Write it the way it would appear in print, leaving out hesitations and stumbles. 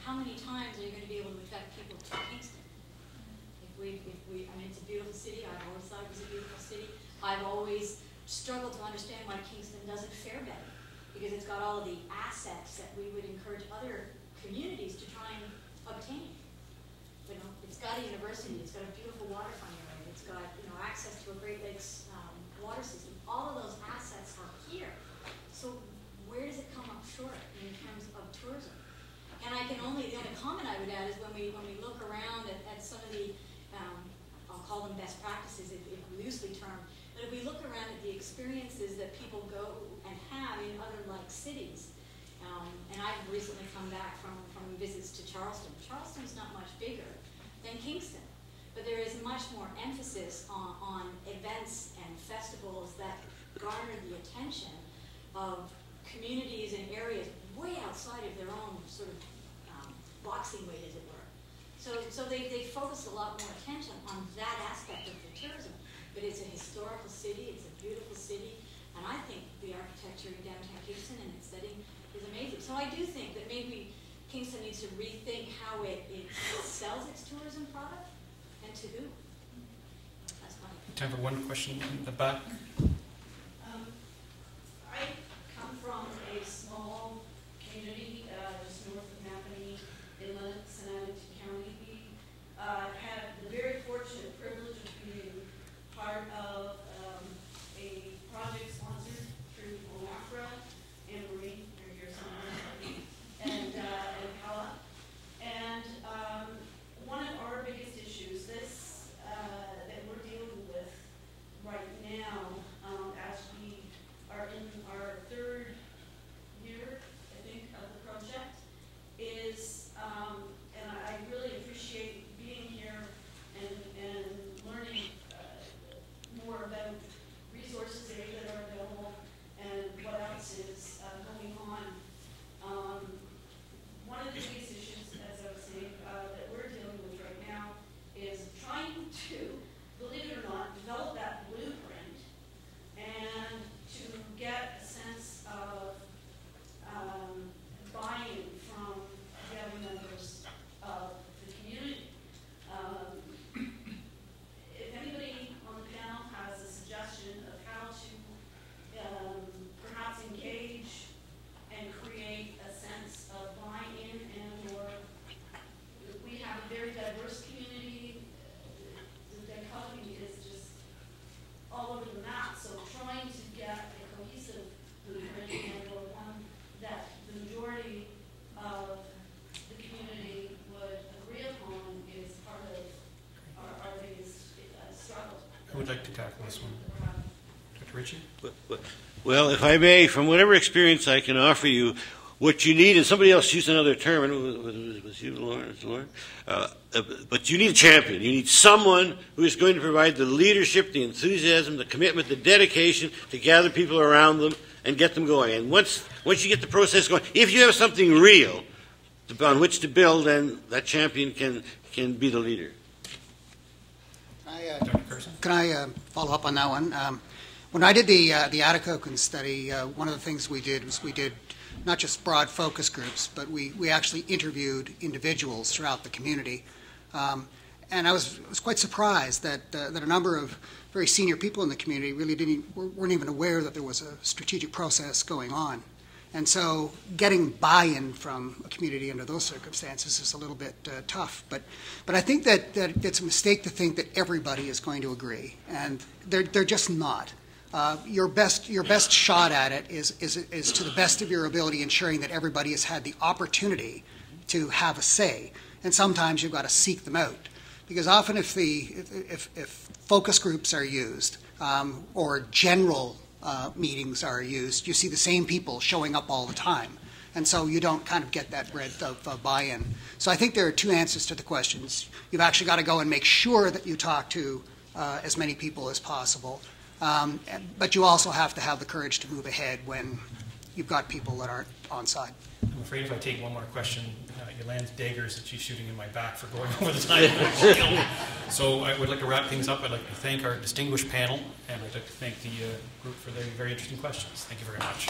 how many times are you going to be able to attract people to Kingston? I mean, it's a beautiful city. I've always thought it was a beautiful city. I've always struggled to understand why Kingston doesn't fare better, because it's got all of the assets that we would encourage other communities to try and obtain. You know, it's got a university, it's got a beautiful waterfront area, it's got, you know, access to a Great Lakes water system. All of those assets are here. So where does it come up short in terms of tourism? And the only comment I would add is when we look around at some of the, I'll call them best practices, if loosely termed, but if we look around at the experiences that people go and have in other like cities, and I've recently come back from visits to Charleston. Charleston's not much bigger than Kingston, but there is much more emphasis on events and festivals that garner the attention of communities and areas way outside of their own sort of boxing weight, as it were. So they focus a lot more attention on that aspect of the tourism. But it's a historical city, it's a beautiful city, and I think the architecture in downtown Kingston and its setting is amazing. So I do think that maybe Kingston needs to rethink how it sells its tourism product and to who. That's my opinion. Time for one question in the back. I come from a small community just north of Napanee in Lennox and Addington County. We had the very fortunate privilege of being part of a project sponsored through ONAFRA and Marie, or here somewhere, and Pella. And one of our biggest issues, that we're dealing with right now, as we are in our third year, I think, of the project, is, and I really appreciate being here and learning more about resources that are available and what else is going on. One of the biggest issues, as I was saying, that we're dealing with right now is trying to, believe it or not, develop that blueprint and to get a sense of buy-in from the other members of the community. If anybody on the panel has a suggestion of how to perhaps engage and create a sense of buy-in and/or we have a very diverse community. The dichotomy is just all over the map. So trying to get a cohesive blueprint and/or one that the majority of the community would agree upon is part of our biggest struggle. Who would like to tackle this one? Dr. Ritchie? Well, if I may, from whatever experience I can offer you, what you need, and somebody else used another term, and was you, Lauren? But you need a champion. You need someone who is going to provide the leadership, the enthusiasm, the commitment, the dedication to gather people around them and get them going. And once you get the process going, if you have something real on which to build, then that champion can be the leader. Can I follow up on that one? When I did the Atikokan study, one of the things we did was we did not just broad focus groups, but we actually interviewed individuals throughout the community. And I was quite surprised that a number of very senior people in the community really weren't even aware that there was a strategic process going on. And so getting buy-in from a community under those circumstances is a little bit tough. But I think that it's a mistake to think that everybody is going to agree, and they're just not. Your best shot at it is to the best of your ability, ensuring that everybody has had the opportunity to have a say. And sometimes you've got to seek them out, because often if focus groups are used or general meetings are used, you see the same people showing up all the time. And so you don't kind of get that breadth of buy-in. So I think there are two answers to the questions. You've actually got to go and make sure that you talk to as many people as possible. But you also have to have the courage to move ahead when you've got people that aren't on side. I'm afraid if I take one more question, Yolande's daggers that she's shooting in my back for going over the time. So I would like to wrap things up. I'd like to thank our distinguished panel, and I'd like to thank the group for their very interesting questions. Thank you very much.